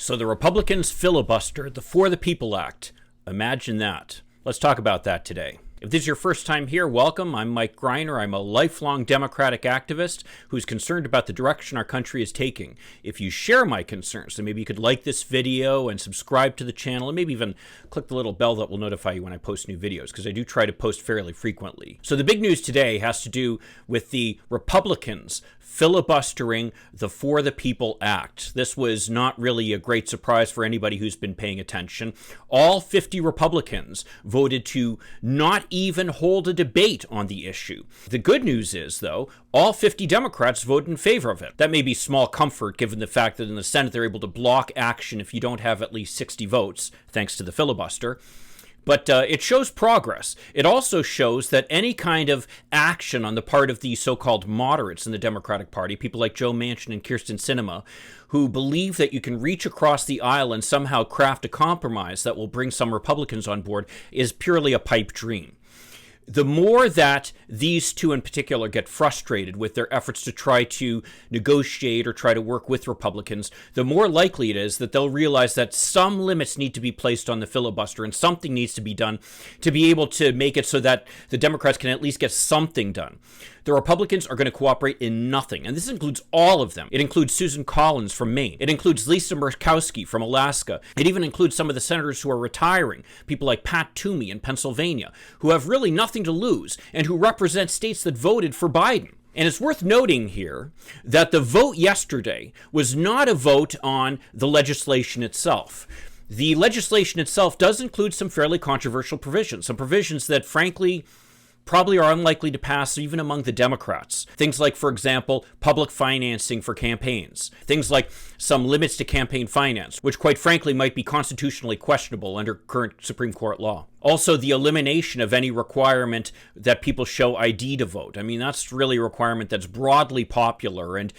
So the Republicans filibustered the For the People Act. Imagine that. Let's talk about that today. If this is your first time here, welcome. I'm Mike Greiner. I'm a lifelong Democratic activist who's concerned about the direction our country is taking. If you share my concerns, then maybe you could like this video and subscribe to the channel, and maybe even click the little bell that will notify you when I post new videos, because I do try to post fairly frequently. So the big news today has to do with the Republicans filibustering the For the People Act. This was not really a great surprise for anybody who's been paying attention. All 50 Republicans voted to not even hold a debate on the issue. The good news is, though, all 50 Democrats voted in favor of it. That may be small comfort given the fact that in the Senate they're able to block action if you don't have at least 60 votes, thanks to the filibuster. But it shows progress. It also shows that any kind of action on the part of the so-called moderates in the Democratic Party, people like Joe Manchin and Kyrsten Sinema, who believe that you can reach across the aisle and somehow craft a compromise that will bring some Republicans on board, is purely a pipe dream. The more that these two in particular get frustrated with their efforts to try to negotiate or try to work with Republicans, the more likely it is that they'll realize that some limits need to be placed on the filibuster and something needs to be done to be able to make it so that the Democrats can at least get something done. The Republicans are going to cooperate in nothing, and this includes all of them. It includes Susan Collins from Maine. It includes Lisa Murkowski from Alaska. It even includes some of the senators who are retiring, people like Pat Toomey in Pennsylvania, who have really nothing to lose and who represent states that voted for Biden. And it's worth noting here that the vote yesterday was not a vote on the legislation itself. The legislation itself does include some fairly controversial provisions, some provisions that, frankly, probably are unlikely to pass even among the Democrats. Things like, for example, public financing for campaigns. Things like some limits to campaign finance, which quite frankly might be constitutionally questionable under current Supreme Court law. Also, the elimination of any requirement that people show ID to vote. I mean, that's really a requirement that's broadly popular, and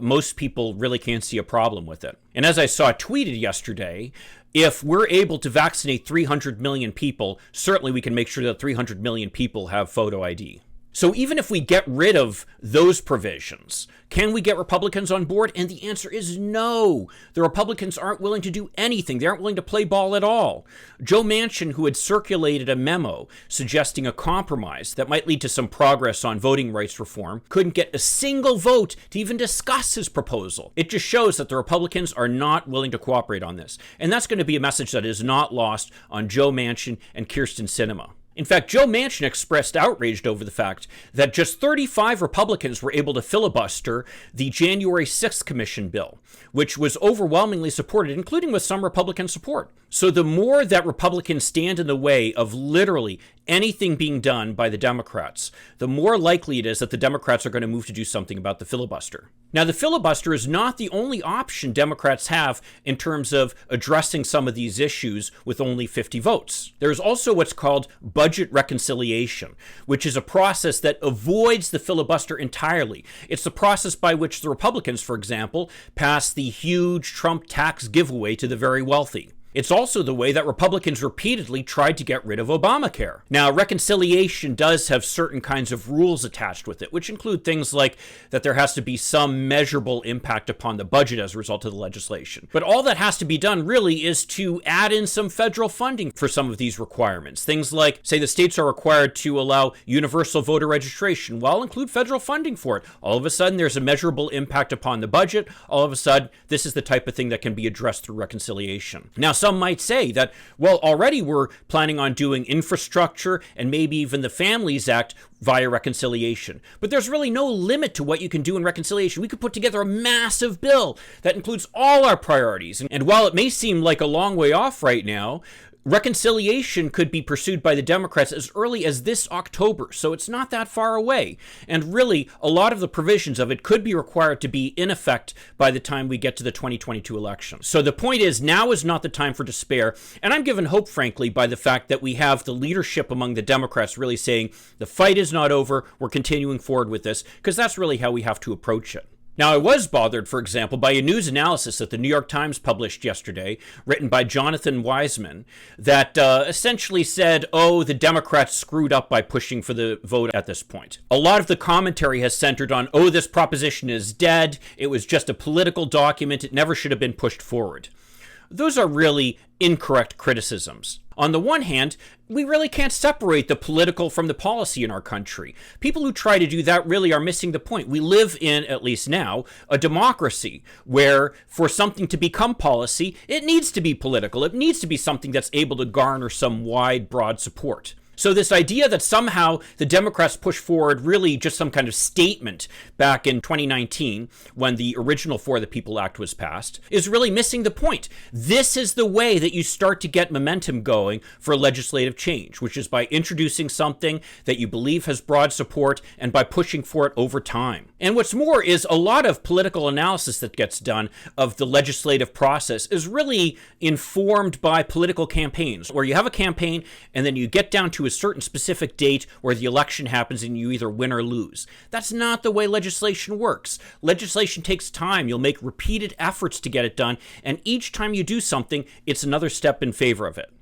most people really can't see a problem with it. And as I saw tweeted yesterday, if we're able to vaccinate 300 million people, certainly we can make sure that 300 million people have photo ID. So even if we get rid of those provisions, can we get Republicans on board? And the answer is no. The Republicans aren't willing to do anything. They aren't willing to play ball at all. Joe Manchin, who had circulated a memo suggesting a compromise that might lead to some progress on voting rights reform, couldn't get a single vote to even discuss his proposal. It just shows that the Republicans are not willing to cooperate on this. And that's going to be a message that is not lost on Joe Manchin and Kyrsten Sinema. In fact, Joe Manchin expressed outrage over the fact that just 35 Republicans were able to filibuster the January 6th commission bill, which was overwhelmingly supported, including with some Republican support. So the more that Republicans stand in the way of literally anything being done by the Democrats, the more likely it is that the Democrats are going to move to do something about the filibuster. Now, the filibuster is not the only option Democrats have in terms of addressing some of these issues with only 50 votes. There's also what's called budget reconciliation, which is a process that avoids the filibuster entirely. It's the process by which the Republicans, for example, passed the huge Trump tax giveaway to the very wealthy. It's also the way that Republicans repeatedly tried to get rid of Obamacare. Now, reconciliation does have certain kinds of rules attached with it, which include things like that there has to be some measurable impact upon the budget as a result of the legislation. But all that has to be done really is to add in some federal funding for some of these requirements. Things like, say, the states are required to allow universal voter registration. Well, include federal funding for it. All of a sudden, there's a measurable impact upon the budget. All of a sudden, this is the type of thing that can be addressed through reconciliation. Now, some might say that, well, already we're planning on doing infrastructure and maybe even the Families Act via reconciliation. But there's really no limit to what you can do in reconciliation. We could put together a massive bill that includes all our priorities. And while it may seem like a long way off right now, reconciliation could be pursued by the Democrats as early as this October, so it's not that far away. And really, a lot of the provisions of it could be required to be in effect by the time we get to the 2022 election. So the point is, now is not the time for despair, and I'm given hope, frankly, by the fact that we have the leadership among the Democrats really saying, the fight is not over, we're continuing forward with this, because that's really how we have to approach it. Now, I was bothered, for example, by a news analysis that the New York Times published yesterday, written by Jonathan Wiseman, that essentially said, oh, the Democrats screwed up by pushing for the vote at this point. A lot of the commentary has centered on, oh, this proposition is dead, it was just a political document, it never should have been pushed forward. Those are really incorrect criticisms. On the one hand, we really can't separate the political from the policy in our country. People who try to do that really are missing the point. We live in, at least now, a democracy where for something to become policy, it needs to be political. It needs to be something that's able to garner some wide, broad support. So this idea that somehow the Democrats push forward really just some kind of statement back in 2019 when the original For the People Act was passed is really missing the point. This is the way that you start to get momentum going for legislative change, which is by introducing something that you believe has broad support and by pushing for it over time. And what's more is a lot of political analysis that gets done of the legislative process is really informed by political campaigns, where you have a campaign and then you get down to a certain specific date where the election happens and you either win or lose. That's not the way legislation works. Legislation takes time. You'll make repeated efforts to get it done, and each time you do something, it's another step in favor of it.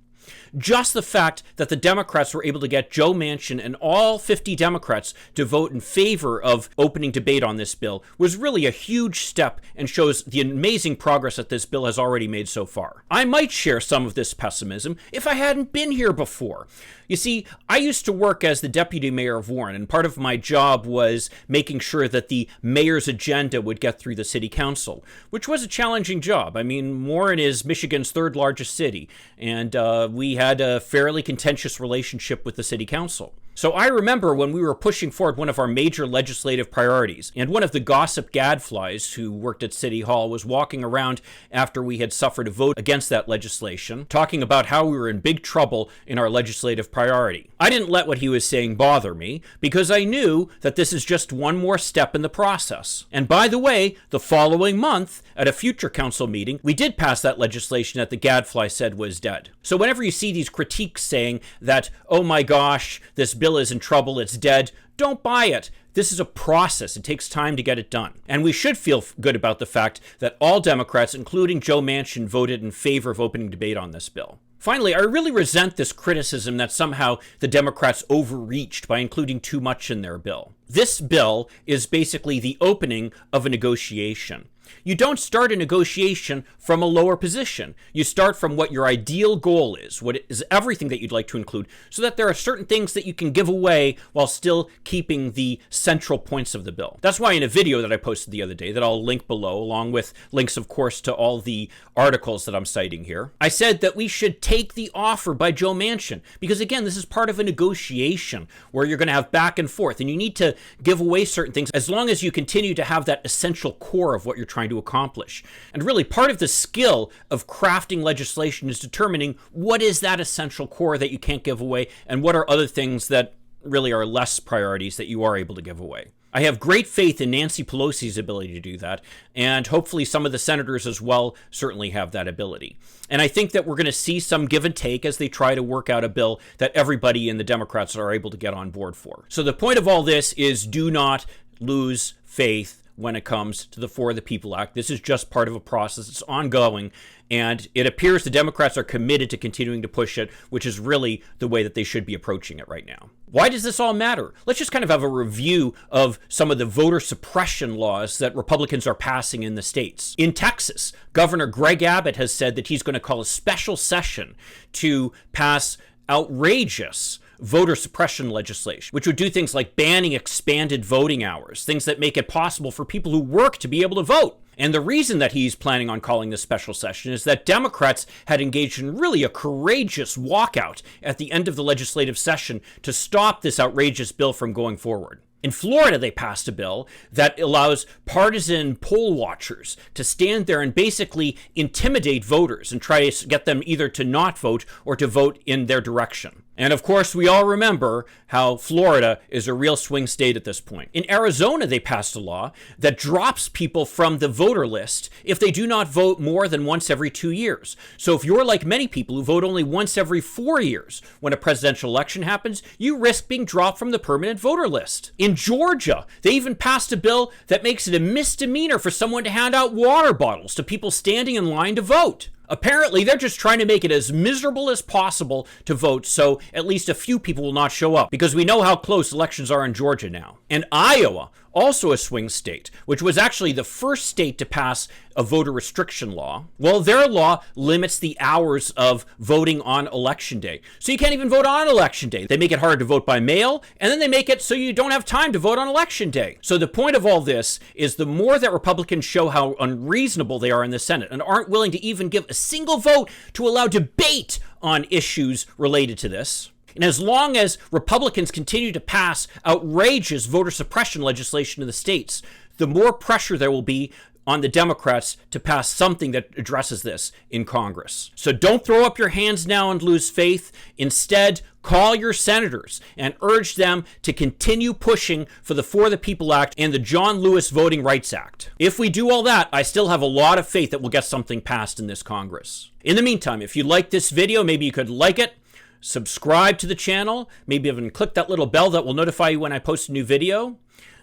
Just the fact that the Democrats were able to get Joe Manchin and all 50 Democrats to vote in favor of opening debate on this bill was really a huge step and shows the amazing progress that this bill has already made so far. I might share some of this pessimism if I hadn't been here before. You see, I used to work as the deputy mayor of Warren, and part of my job was making sure that the mayor's agenda would get through the city council, which was a challenging job. I mean, Warren is Michigan's third largest city, and we had a fairly contentious relationship with the city council. So I remember when we were pushing forward one of our major legislative priorities, and one of the gossip gadflies who worked at City Hall was walking around after we had suffered a vote against that legislation, talking about how we were in big trouble in our legislative priority. I didn't let what he was saying bother me, because I knew that this is just one more step in the process. And by the way, the following month, at a future council meeting, we did pass that legislation that the gadfly said was dead. So whenever you see these critiques saying that, oh my gosh, this bill is in trouble, it's dead, don't buy it. This is a process. It takes time to get it done. And we should feel good about the fact that all Democrats, including Joe Manchin, voted in favor of opening debate on this bill. Finally, I really resent this criticism that somehow the Democrats overreached by including too much in their bill. This bill is basically the opening of a negotiation. You don't start a negotiation from a lower position. You start from what your ideal goal is, what is everything that you'd like to include, so that there are certain things that you can give away while still keeping the central points of the bill. That's why in a video that I posted the other day, that I'll link below, along with links, of course, to all the articles that I'm citing here, I said that we should take the offer by Joe Manchin, because again, this is part of a negotiation where you're going to have back and forth, and you need to give away certain things as long as you continue to have that essential core of what you're trying to accomplish. And really, part of the skill of crafting legislation is determining what is that essential core that you can't give away, and what are other things that really are less priorities that you are able to give away. I have great faith in Nancy Pelosi's ability to do that, and hopefully some of the senators as well certainly have that ability. And I think that we're going to see some give and take as they try to work out a bill that everybody in the Democrats are able to get on board for. So the point of all this is, do not lose faith when it comes to the For the People Act. This is just part of a process. It's ongoing, and it appears the Democrats are committed to continuing to push it, which is really the way that they should be approaching it right now. Why does this all matter? Let's just kind of have a review of some of the voter suppression laws that Republicans are passing in the states. In Texas, Governor Greg Abbott has said that he's going to call a special session to pass outrageous voter suppression legislation, which would do things like banning expanded voting hours, things that make it possible for people who work to be able to vote. And the reason that he's planning on calling this special session is that Democrats had engaged in really a courageous walkout at the end of the legislative session to stop this outrageous bill from going forward. In Florida, they passed a bill that allows partisan poll watchers to stand there and basically intimidate voters and try to get them either to not vote or to vote in their direction. And of course, we all remember how Florida is a real swing state at this point. In Arizona, they passed a law that drops people from the voter list if they do not vote more than once every 2 years. So if you're like many people who vote only once every 4 years when a presidential election happens, you risk being dropped from the permanent voter list. In Georgia, they even passed a bill that makes it a misdemeanor for someone to hand out water bottles to people standing in line to vote. Apparently, they're just trying to make it as miserable as possible to vote, so at least a few people will not show up, because we know how close elections are in Georgia now. And Iowa also a swing state, which was actually the first state to pass a voter restriction law, well, their law limits the hours of voting on election day. So you can't even vote on election day. They make it hard to vote by mail, and then they make it so you don't have time to vote on election day. So the point of all this is the more that Republicans show how unreasonable they are in the Senate and aren't willing to even give a single vote to allow debate on issues related to this, and as long as Republicans continue to pass outrageous voter suppression legislation in the states, the more pressure there will be on the Democrats to pass something that addresses this in Congress. So don't throw up your hands now and lose faith. Instead, call your senators and urge them to continue pushing for the For the People Act and the John Lewis Voting Rights Act. If we do all that, I still have a lot of faith that we'll get something passed in this Congress. In the meantime, if you like this video, maybe you could like it, subscribe to the channel, maybe even click that little bell that will notify you when I post a new video,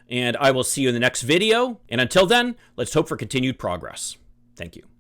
and I will see you in the next video. And until then, let's hope for continued progress. Thank you.